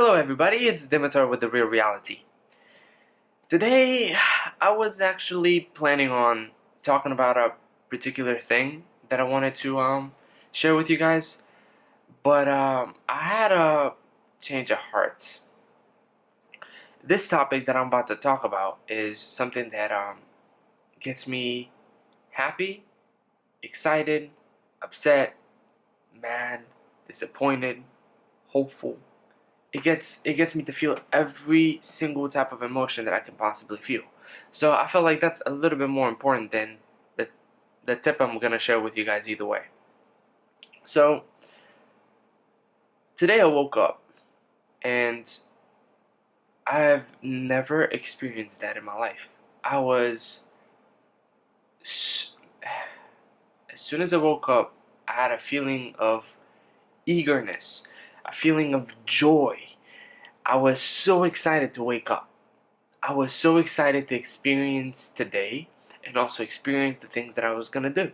Hello everybody, it's Dimitar with The Real Reality. Today, I was actually planning on talking about a particular thing that I wanted to share with you guys, but I had a change of heart. This topic that I'm about to talk about is something that gets me happy, excited, upset, mad, disappointed, hopeful. It gets me to feel every single type of emotion that I can possibly feel. So I feel like that's a little bit more important than the tip I'm gonna share with you guys either way. So today I woke up and I've never experienced that in my life. I was as soon as I woke up, I had a feeling of eagerness, a feeling of joy. I was so excited to wake up. I was so excited to experience today and also experience the things that I was going to do.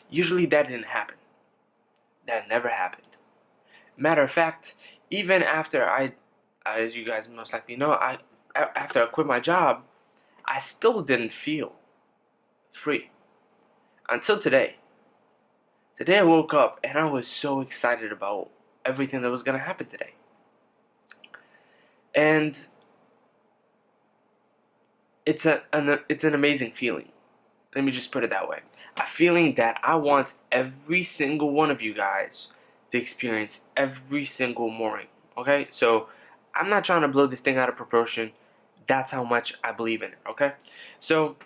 Usually that didn't happen. That never happened. Matter of fact, even after as you guys most likely know, after I quit my job, I still didn't feel free. Until today. Today I woke up and I was so excited about everything that was going to happen today. And it's an amazing feeling. Let me just put it that way. A feeling that I want every single one of you guys to experience every single morning. Okay? So I'm not trying to blow this thing out of proportion. That's how much I believe in it. Okay? So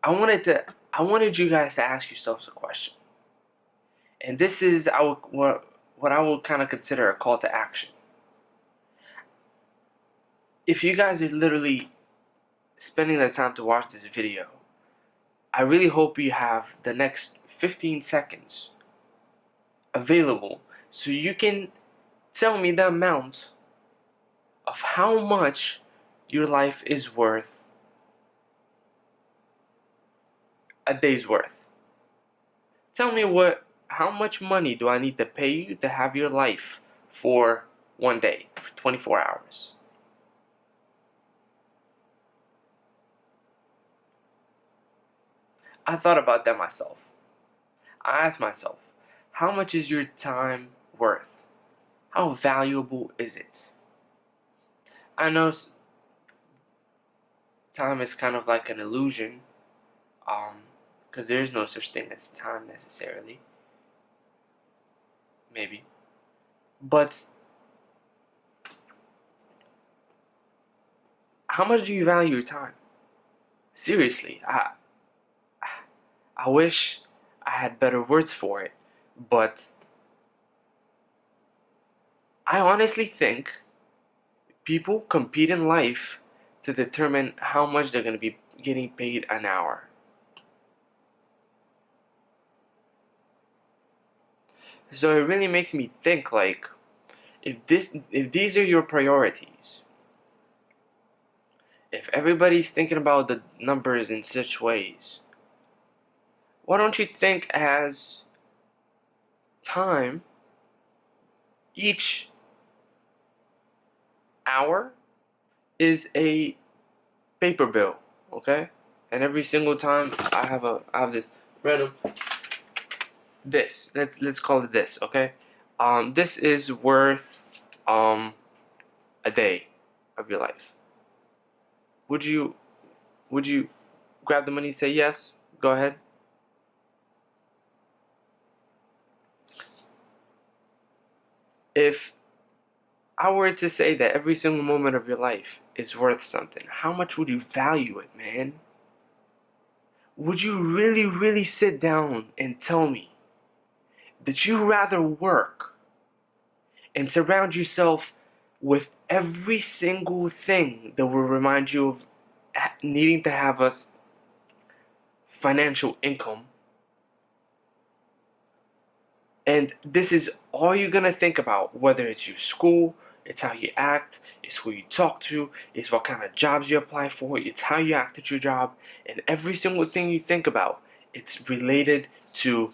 I wanted you guys to ask yourselves a question. And this is what I would kind of consider a call to action. If you guys are literally spending the time to watch this video, I really hope you have the next 15 seconds available so you can tell me the amount of how much your life is worth a day's worth. Tell me how much money do I need to pay you to have your life for one day, for 24 hours? I thought about that myself. I asked myself, how much is your time worth? How valuable is it? I know time is kind of like an illusion, because there is no such thing as time necessarily. Maybe. But how much do you value your time? Seriously, I wish I had better words for it, but I honestly think people compete in life to determine how much they're going to be getting paid an hour. So it really makes me think, like, if these are your priorities, if everybody's thinking about the numbers in such ways, why don't you think as time, each hour is a paper bill, okay? And every single time I have this random let's call it this, okay? This is worth a day of your life. Would you grab the money and say yes? Go ahead. If I were to say that every single moment of your life is worth something, how much would you value it, man? Would you really, really sit down and tell me that you rather work and surround yourself with every single thing that will remind you of needing to have a financial income, and this is all you're gonna think about, whether it's your school, it's how you act, it's who you talk to, it's what kind of jobs you apply for, it's how you act at your job, and every single thing you think about, it's related to,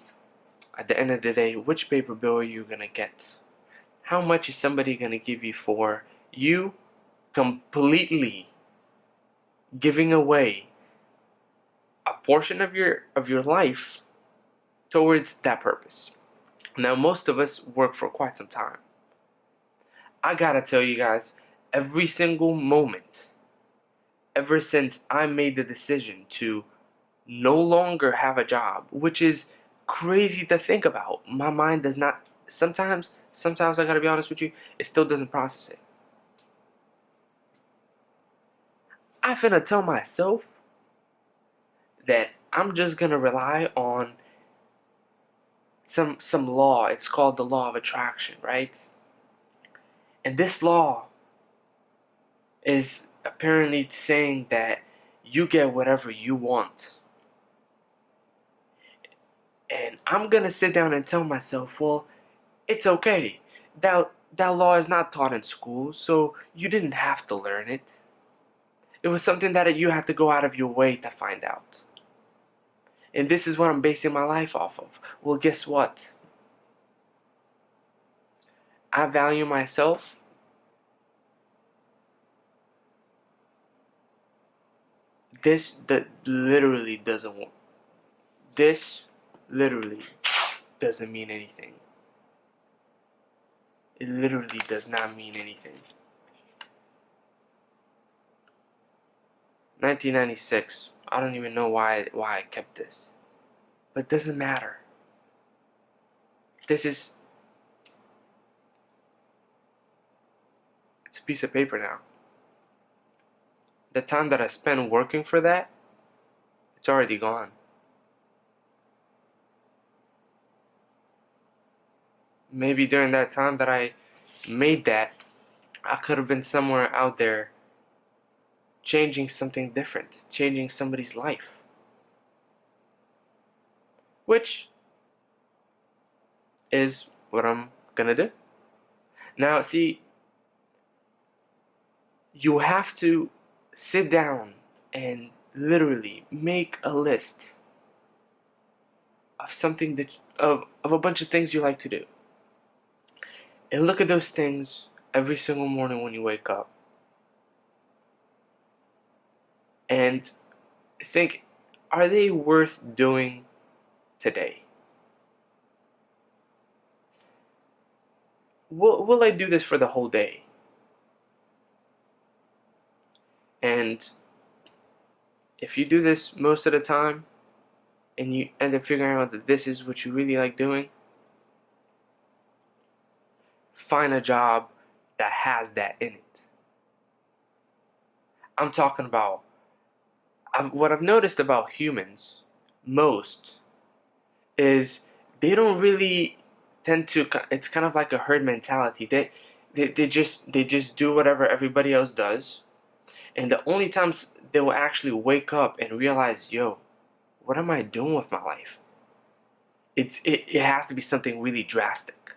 at the end of the day, which paper bill are you gonna get? how much is somebody going to give you for you completely giving away a portion of your life towards that purpose? Now, most of us work for quite some time. I gotta tell you guys, every single moment, ever since I made the decision to no longer have a job, which is crazy to think about. My mind does not, sometimes I gotta be honest with you, it still doesn't process it. I finna tell myself that I'm just gonna rely on some law. It's called the law of attraction, right? And this law is apparently saying that you get whatever you want. And I'm gonna sit down and tell myself, well, it's okay. That law is not taught in school, so you didn't have to learn it. It was something that you had to go out of your way to find out. And this is what I'm basing my life off of. Well, guess what? I value myself. This literally doesn't work. This literally doesn't mean anything. It literally does not mean anything. 1996. I don't even know why I kept this. But it doesn't matter. It's a piece of paper now. The time that I spent working for that, it's already gone. Maybe during that time that I made that, I could have been somewhere out there changing something different, changing somebody's life. Which is what I'm gonna do. Now, see, you have to sit down and literally make a list of something of a bunch of things you like to do. And look at those things every single morning when you wake up. And think, are they worth doing today? Will I do this for the whole day? And if you do this most of the time, and you end up figuring out that this is what you really like doing, find a job that has that in it. I'm talking about, what I've noticed about humans most is they don't really tend to, it's kind of like a herd mentality. They just do whatever everybody else does. And the only times they will actually wake up and realize, yo, what am I doing with my life? It has to be something really drastic.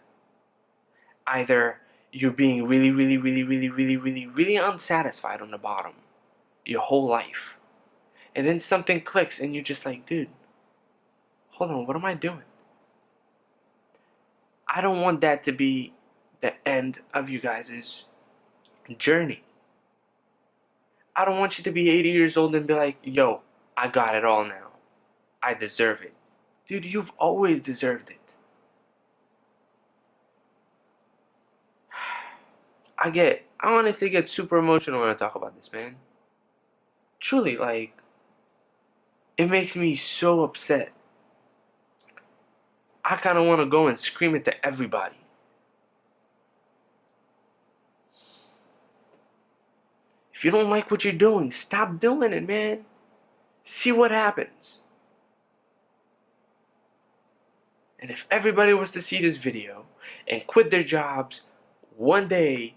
Either you're being really unsatisfied on the bottom your whole life. And then something clicks and you're just like, dude, hold on, what am I doing? I don't want that to be the end of you guys' journey. I don't want you to be 80 years old and be like, yo, I got it all now. I deserve it. Dude, you've always deserved it. I honestly get super emotional when I talk about this, man. Truly, like, it makes me so upset. I kind of want to go and scream it to everybody. If you don't like what you're doing, stop doing it, man. See what happens. And if everybody was to see this video and quit their jobs one day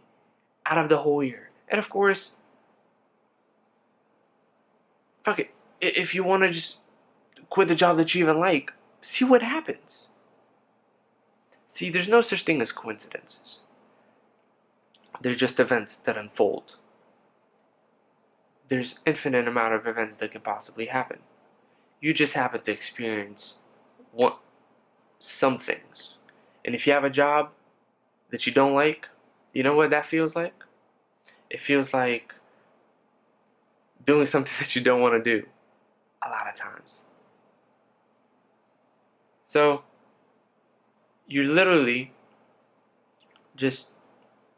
out of the whole year, and of course, fuck it, if you want to just quit the job that you even like, see what happens. See, there's no such thing as coincidences. They're just events that unfold. There's infinite amount of events that can possibly happen. You just happen to experience some things. And if you have a job, that you don't like, you know what that feels like? It feels like doing something that you don't want to do a lot of times. So you're literally just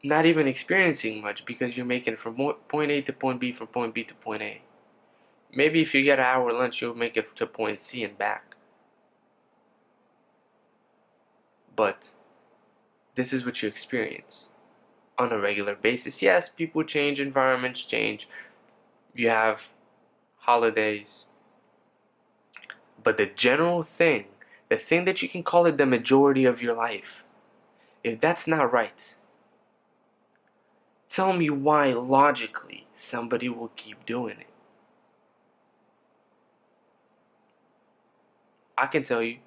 not even experiencing much because you're making it from point A to point B, from point B to point A. Maybe if you get an hour lunch, you'll make it to point C and back. But this is what you experience on a regular basis. Yes, people change, environments change, you have holidays. But the general thing, the thing that you can call it the majority of your life, if that's not right, tell me why logically somebody will keep doing it. I can tell you.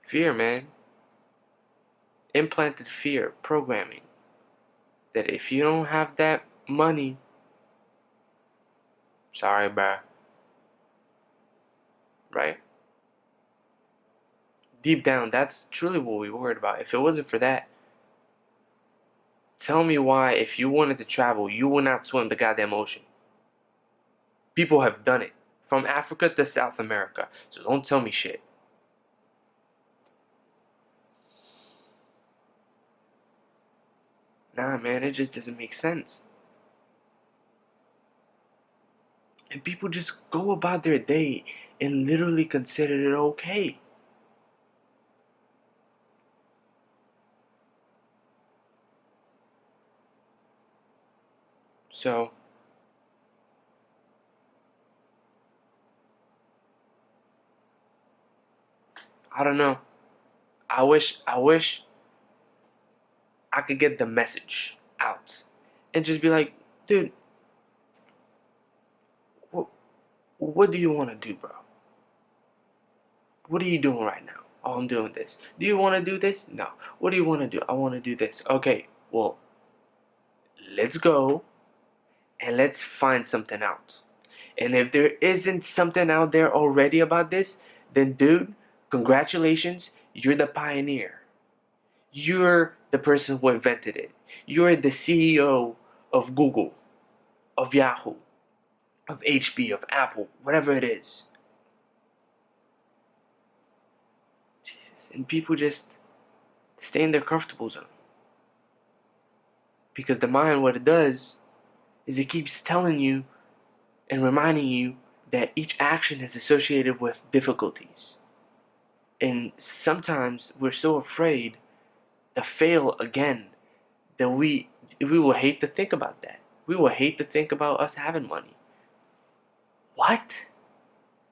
Fear, man. Implanted fear, programming. That if you don't have that money, sorry, bruh. Right? Deep down, that's truly what we worried about. If it wasn't for that, tell me why, if you wanted to travel, you would not swim the goddamn ocean. People have done it. From Africa to South America. So don't tell me shit. Nah, man, it just doesn't make sense. And people just go about their day and literally consider it okay. So, I don't know. I wish I could get the message out and just be like, dude, what, what do you want to do, bro? What are you doing right now? Oh, I'm doing this. Do you want to do this? No. What do you want to do? I want to do this. Okay, well, let's go and let's find something out. And if there isn't something out there already about this, then dude, congratulations, you're the pioneer. You're the person who invented it. You're the CEO of Google, of Yahoo, of HP, of Apple, whatever it is. Jesus. And people just stay in their comfortable zone. Because the mind, what it does, is it keeps telling you and reminding you that each action is associated with difficulties. And sometimes we're so afraid to fail again that we will hate to think about that. We will hate to think about us having money. What?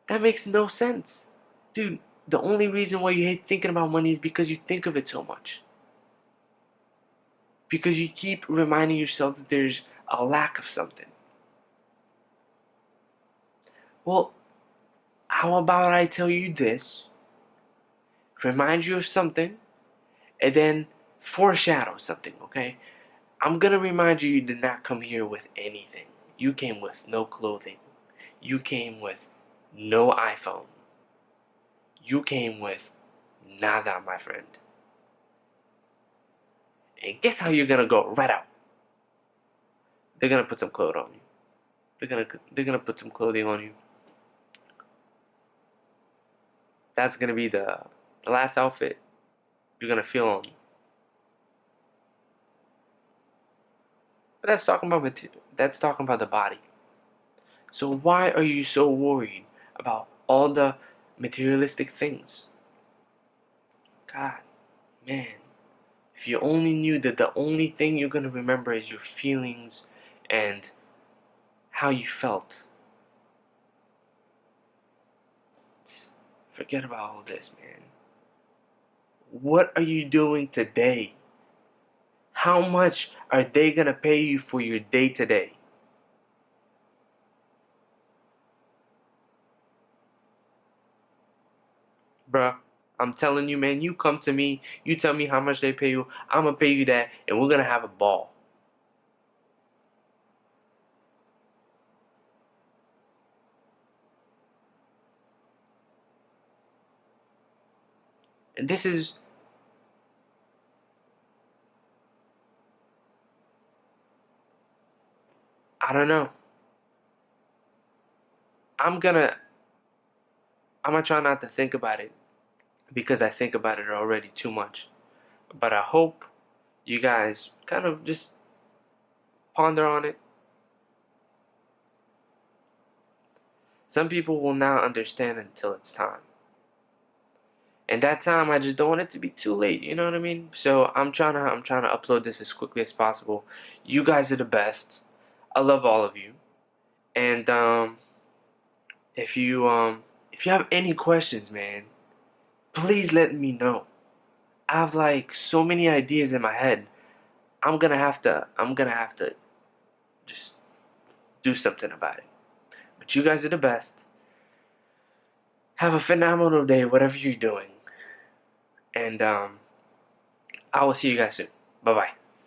That makes no sense. Dude, the only reason why you hate thinking about money is because you think of it so much. Because you keep reminding yourself that there's a lack of something. Well, how about I tell you this, remind you of something, and then foreshadow something, okay? I'm gonna remind you, you did not come here with anything. You came with no clothing. You came with no iPhone. You came with nada, my friend. And guess how you're gonna go right out? They're gonna put some clothes on you. They're gonna put some clothing on you. That's gonna be the last outfit you're gonna feel on you. But that's talking about the body. So why are you so worried about all the materialistic things? God, man, if you only knew that the only thing you're gonna remember is your feelings and how you felt. Forget about all this, man. What are you doing today? How much are they gonna pay you for your day today? Bruh, I'm telling you, man, you come to me, you tell me how much they pay you, I'm gonna pay you that, and we're gonna have a ball. And this is, I don't know. I'm gonna I'm gonna try not to think about it because I think about it already too much. But I hope you guys kind of just ponder on it. Some people will not understand until it's time. And that time, I just don't want it to be too late. You know what I mean? So I'm trying to upload this as quickly as possible. You guys are the best. I love all of you. And if you if you have any questions, man, please let me know. I have like so many ideas in my head. I'm gonna have to just do something about it. But you guys are the best. Have a phenomenal day, whatever you're doing. And I will see you guys soon. Bye bye.